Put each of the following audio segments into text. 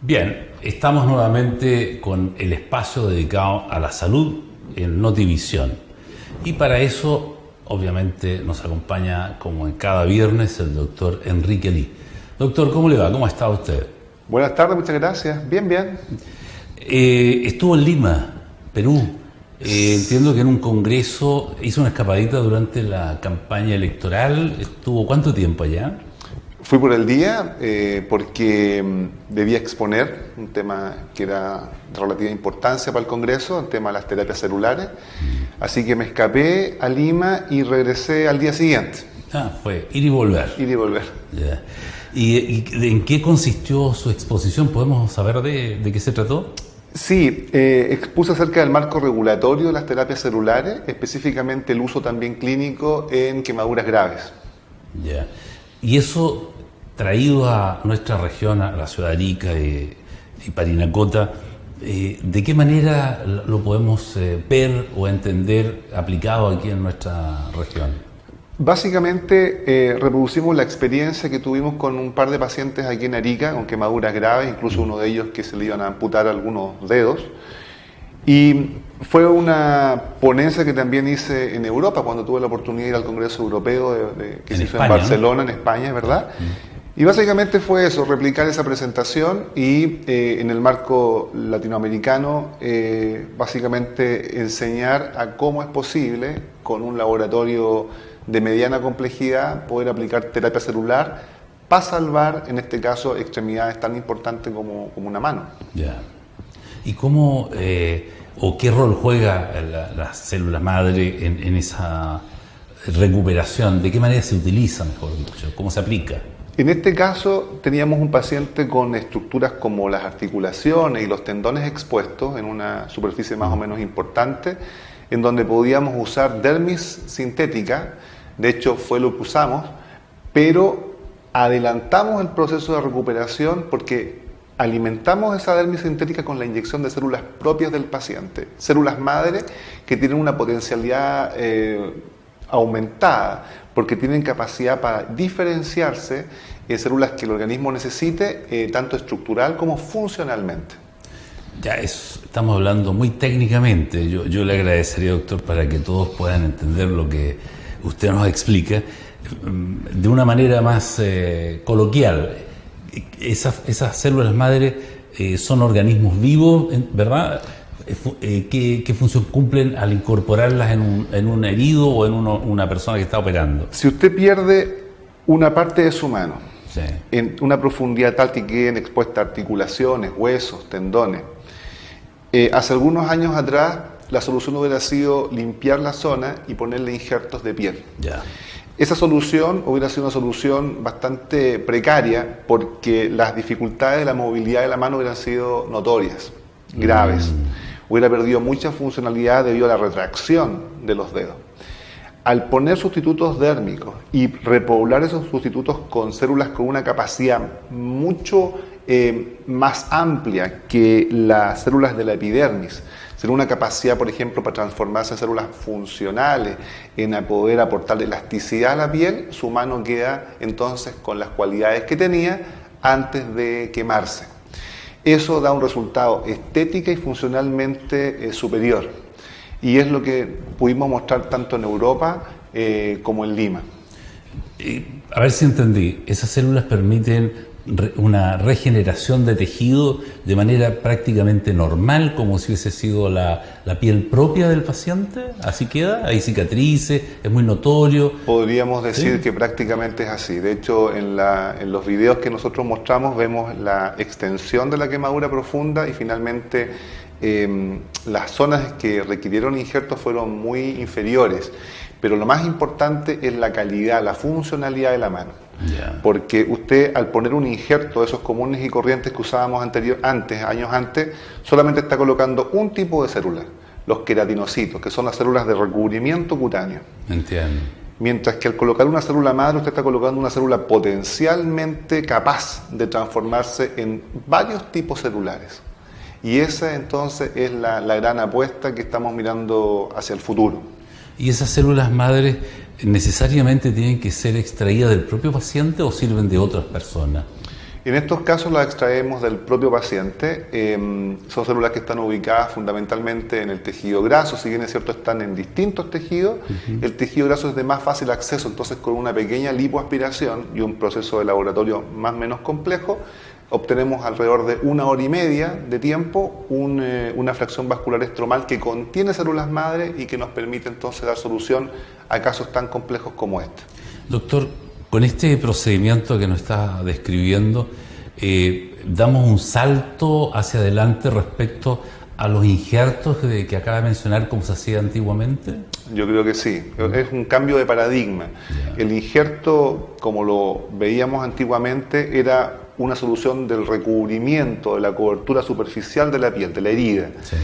Bien, estamos nuevamente con el espacio dedicado a la salud en Notivisión. Y para eso, obviamente, nos acompaña, como en cada viernes, el doctor Enrique Ly. Doctor, ¿cómo le va? ¿Cómo está usted? Buenas tardes, muchas gracias. Bien, bien. Estuvo en Lima, Perú. Entiendo que en un congreso hizo una escapadita durante la campaña electoral. ¿Estuvo cuánto tiempo allá? Fui por el día porque debía exponer un tema que era de relativa importancia para el Congreso, el tema de las terapias celulares. Así que me escapé a Lima y regresé al día siguiente. Fue ir y volver. Ir y volver. Yeah. ¿Y en qué consistió su exposición? ¿Podemos saber de qué se trató? Sí, expuse acerca del marco regulatorio de las terapias celulares, específicamente el uso también clínico en quemaduras graves. Yeah. Y eso, traído a nuestra región, a la ciudad de Arica y Parinacota, ¿de qué manera lo podemos ver o entender aplicado aquí en nuestra región? Básicamente reproducimos la experiencia que tuvimos con un par de pacientes aquí en Arica con quemaduras graves, incluso uno de ellos que se le iban a amputar algunos dedos. Y fue una ponencia que también hice en Europa cuando tuve la oportunidad de ir al Congreso Europeo que se hizo en Barcelona, ¿no? En España, ¿verdad? Y básicamente fue eso, replicar esa presentación y en el marco latinoamericano básicamente enseñar a cómo es posible con un laboratorio de mediana complejidad poder aplicar terapia celular para salvar, en este caso, extremidades tan importantes como una mano. Ya. ¿Y cómo o qué rol juega la célula madre en esa recuperación? ¿De qué manera se utiliza, mejor dicho? ¿Cómo se aplica? En este caso teníamos un paciente con estructuras como las articulaciones y los tendones expuestos en una superficie más o menos importante, en donde podíamos usar dermis sintética. De hecho fue lo que usamos, pero adelantamos el proceso de recuperación porque alimentamos esa dermis sintética con la inyección de células propias del paciente, células madre que tienen una potencialidad aumentada, porque tienen capacidad para diferenciarse en células que el organismo necesite, tanto estructural como funcionalmente. Ya, estamos hablando muy técnicamente. Yo le agradecería, doctor, para que todos puedan entender lo que usted nos explica de una manera más coloquial. Esas células madre son organismos vivos, ¿verdad? ¿Qué función cumplen al incorporarlas en un herido o en una persona que está operando? Si usted pierde una parte de su mano, sí, en una profundidad tal que queden expuestas articulaciones, huesos, tendones, hace algunos años atrás la solución hubiera sido limpiar la zona y ponerle injertos de piel. Ya. Esa solución hubiera sido una solución bastante precaria porque las dificultades de la movilidad de la mano hubieran sido notorias, graves. Hubiera perdido mucha funcionalidad debido a la retracción de los dedos. Al poner sustitutos dérmicos y repoblar esos sustitutos con células con una capacidad mucho más amplia que las células de la epidermis, tiene una capacidad, por ejemplo, para transformarse en células funcionales, en poder aportar elasticidad a la piel, su mano queda entonces con las cualidades que tenía antes de quemarse. Eso da un resultado estética y funcionalmente superior. Y es lo que pudimos mostrar tanto en Europa como en Lima. A ver si entendí. Esas células permiten una regeneración de tejido de manera prácticamente normal, como si hubiese sido la piel propia del paciente. ¿Así queda? ¿Hay cicatrices? ¿Es muy notorio? Podríamos decir, ¿sí?, que prácticamente es así. De hecho, en los videos que nosotros mostramos vemos la extensión de la quemadura profunda y finalmente las zonas que requirieron injertos fueron muy inferiores. Pero lo más importante es la calidad, la funcionalidad de la mano. Yeah. Porque usted, al poner un injerto de esos comunes y corrientes que usábamos años antes, solamente está colocando un tipo de células, los queratinocitos, que son las células de recubrimiento cutáneo. Entiendo. Mientras que al colocar una célula madre, usted está colocando una célula potencialmente capaz de transformarse en varios tipos celulares. Y esa entonces es la gran apuesta que estamos mirando hacia el futuro. ¿Y esas células madres necesariamente tienen que ser extraídas del propio paciente o sirven de otras personas? En estos casos las extraemos del propio paciente. Son células que están ubicadas fundamentalmente en el tejido graso, si bien es cierto están en distintos tejidos. El tejido graso es de más fácil acceso, entonces con una pequeña lipoaspiración y un proceso de laboratorio más o menos complejo, obtenemos alrededor de 1 hora y media de tiempo una fracción vascular estromal que contiene células madre y que nos permite entonces dar solución a casos tan complejos como este. Doctor, con este procedimiento que nos está describiendo, damos un salto hacia adelante respecto a los injertos que acaba de mencionar, como se hacía antiguamente. Yo creo que sí, es un cambio de paradigma. El injerto, como lo veíamos antiguamente, era una solución del recubrimiento de la cobertura superficial de la piel, de la herida. Sí.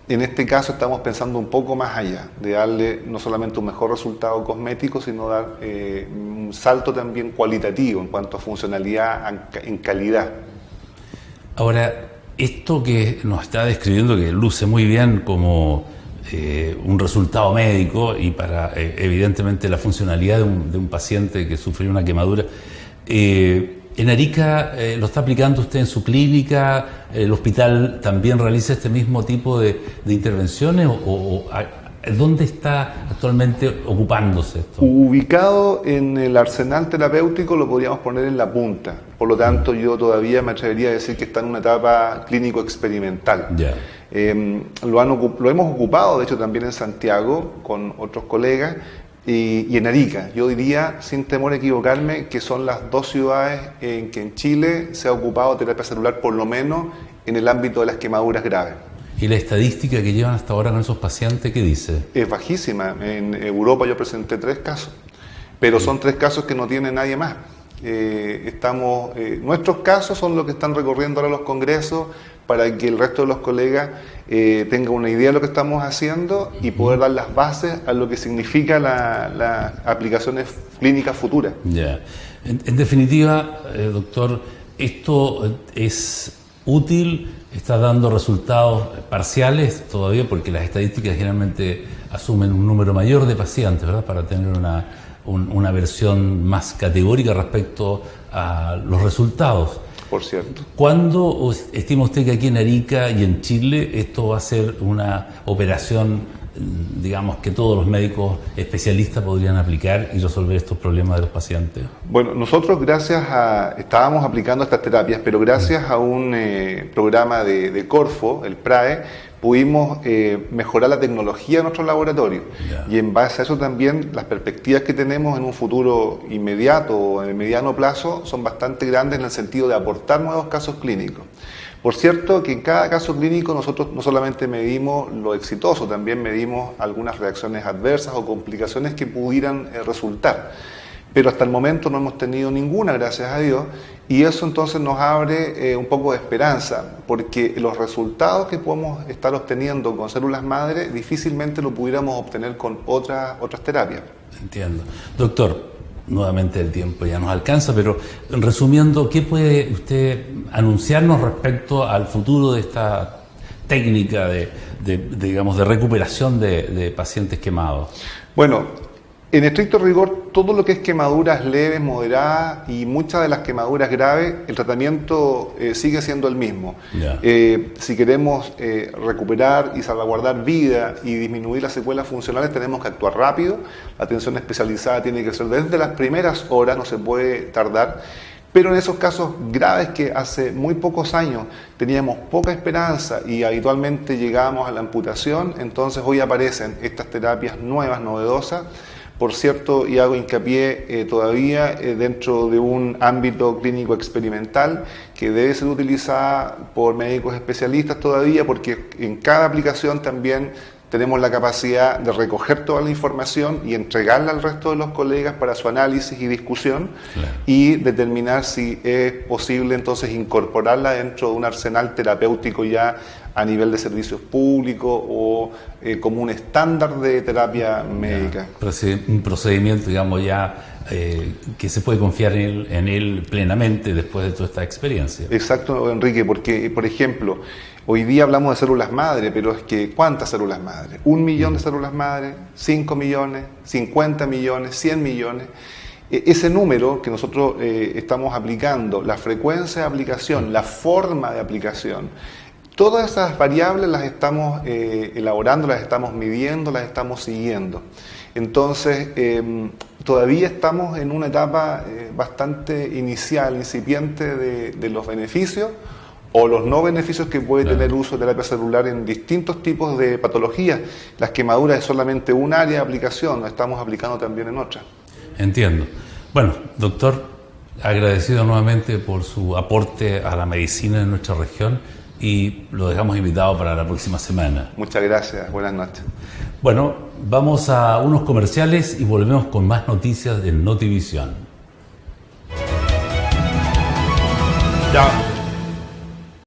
En este caso estamos pensando un poco más allá, de darle no solamente un mejor resultado cosmético, sino dar un salto también cualitativo en cuanto a funcionalidad, en calidad. Ahora, esto que nos está describiendo, que luce muy bien como un resultado médico y para evidentemente la funcionalidad de un paciente que sufrió una quemadura, en Arica lo está aplicando usted en su clínica, el hospital también realiza este mismo tipo de intervenciones o ¿dónde está actualmente ocupándose esto? Ubicado en el arsenal terapéutico lo podríamos poner en la punta, por lo tanto yo todavía me atrevería a decir que está en una etapa clínico experimental. Ya. Lo hemos ocupado de hecho también en Santiago con otros colegas, y en Arica. Yo diría, sin temor a equivocarme, que son las 2 ciudades en que en Chile se ha ocupado terapia celular, por lo menos en el ámbito de las quemaduras graves. ¿Y la estadística que llevan hasta ahora con esos pacientes, qué dice? Es bajísima. En Europa yo presenté 3 casos, pero son 3 casos que no tiene nadie más. Nuestros casos son los que están recorriendo ahora los congresos para que el resto de los colegas tenga una idea de lo que estamos haciendo y poder dar las bases a lo que significa las aplicaciones clínicas futuras. Ya. En definitiva, doctor, esto es útil, está dando resultados parciales todavía porque las estadísticas generalmente asumen un número mayor de pacientes, ¿verdad? Para tener una versión más categórica respecto a los resultados. Por cierto. ¿Cuándo estima usted que aquí en Arica y en Chile esto va a ser una operación, digamos, que todos los médicos especialistas podrían aplicar y resolver estos problemas de los pacientes? Bueno, nosotros estábamos aplicando estas terapias, pero gracias a un programa de Corfo, el PRAE, pudimos mejorar la tecnología de nuestro laboratorio. Yeah. Y en base a eso también las perspectivas que tenemos en un futuro inmediato o en el mediano plazo son bastante grandes en el sentido de aportar nuevos casos clínicos. Por cierto que en cada caso clínico nosotros no solamente medimos lo exitoso, también medimos algunas reacciones adversas o complicaciones que pudieran resultar. Pero hasta el momento no hemos tenido ninguna, gracias a Dios, y eso entonces nos abre un poco de esperanza, porque los resultados que podemos estar obteniendo con células madre difícilmente lo pudiéramos obtener con otras terapias. Entiendo. Doctor, nuevamente el tiempo ya nos alcanza, pero resumiendo, ¿qué puede usted anunciarnos respecto al futuro de esta técnica digamos, de recuperación de pacientes quemados? Bueno, en estricto rigor, todo lo que es quemaduras leves, moderadas y muchas de las quemaduras graves, el tratamiento sigue siendo el mismo. Yeah. Si queremos recuperar y salvaguardar vida y disminuir las secuelas funcionales, tenemos que actuar rápido. La atención especializada tiene que ser desde las primeras horas, no se puede tardar. Pero en esos casos graves que hace muy pocos años teníamos poca esperanza y habitualmente llegábamos a la amputación, entonces hoy aparecen estas terapias nuevas, novedosas. Por cierto, y hago hincapié todavía dentro de un ámbito clínico experimental que debe ser utilizada por médicos especialistas todavía, porque en cada aplicación también tenemos la capacidad de recoger toda la información y entregarla al resto de los colegas para su análisis y discusión. Claro. Y determinar si es posible entonces incorporarla dentro de un arsenal terapéutico ya a nivel de servicios públicos o como un estándar de terapia médica. Un procedimiento, digamos, ya que se puede confiar en él plenamente después de toda esta experiencia. Exacto, Enrique, porque, por ejemplo, hoy día hablamos de células madre, pero es que ¿cuántas células madre? 1 millón de células madre, 5 millones, 50 millones, 100 millones. Ese número que nosotros estamos aplicando, la frecuencia de aplicación, la forma de aplicación, todas esas variables las estamos elaborando, las estamos midiendo, las estamos siguiendo. Entonces, todavía estamos en una etapa bastante inicial, incipiente de los beneficios o los no beneficios que puede tener el uso de terapia celular en distintos tipos de patologías. Las quemaduras es solamente un área de aplicación, lo estamos aplicando también en otras. Entiendo. Bueno, doctor, agradecido nuevamente por su aporte a la medicina en nuestra región y lo dejamos invitado para la próxima semana. Muchas gracias, buenas noches. Bueno, vamos a unos comerciales y volvemos con más noticias de Notivisión. Ya.